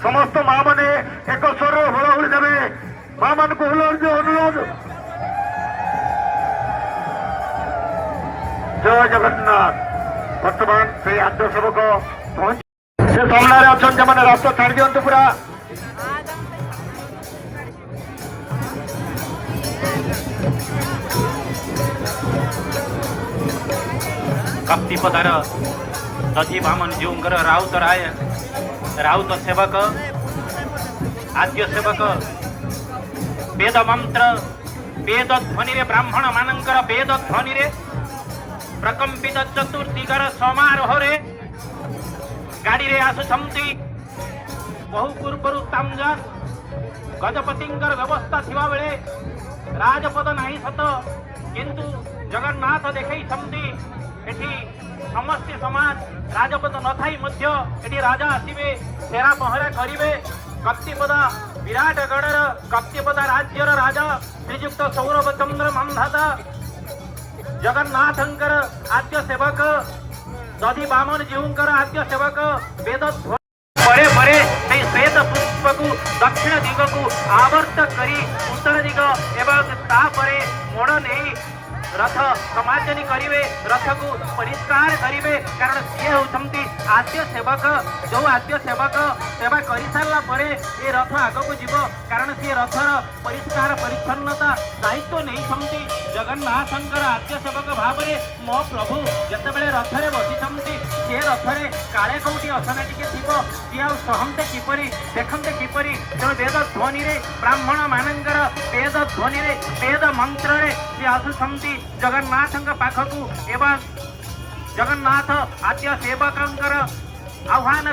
समस्त माँ मैंने एक स्वर हुलाहुली देवे माँ मान को हुलाहुली अनुरोध। जय जगन्नाथ। बर्तमान से आद्य सेवक पहुंच से सामने अच्छा मैंने रास्ता छाड़ दिंतु पूरा कप्तिपदार दधी बामन जीवंकर राउत राय राउत सेवक आद्य सेवक वेद मंत्र वेद ध्वनि रे ब्राह्मण मानकर वेद ध्वनि रे प्रकंपित चतुर्दिगर समारोह रे गाड़ी रे आसुछंती बहु पूर्वरु तामजान गजपतिंकर व्यवस्था थिबा बेले राजपद नाही सत किंतु जगन्नाथ देखै छंती एठी समस्त समाज राजपद नथाई मध्य एठी राजा आसीबे सेरा पहरा करिवे। कप्तिपदा विराटगढ़र कप्तिपदा राज्यर राजा श्रीयुक्त सौरभ चंद्र मंधाता जगन्नाथंकर आद्य सेवक दधी बामन जीवंकर आद्य सेवक वेद बड़े बड़े श्वेत पुष्प को दक्षिण दिग को आवर्त करी उत्तर दिग एवं तापरे मोड़ नहीं रथ समाजनी करिवे रथ को परिष्कार करिवे कारण सी होती आद्य सेवक जो आद्य सेवक सेवा कर सारा पर ये रथ आग को जीव कारण सी रथर परिष्कार परिच्छन्नता दायित्व नहीं समती जगन्नाथंकर आद्य सेवक भाव में मो प्रभु जिते रथरे बसी सी रथरे काले कौटी असना टी थी सी सहते किपरि देखते किपरि तेणु वेद ध्वनि रे ब्राह्मण मानकर वेद ध्वनि रे वेद मंत्र रे सी आसुछंती जगन्नाथ पाखकू एवं जगन्नाथ आद्य सेवकंकर आह्वान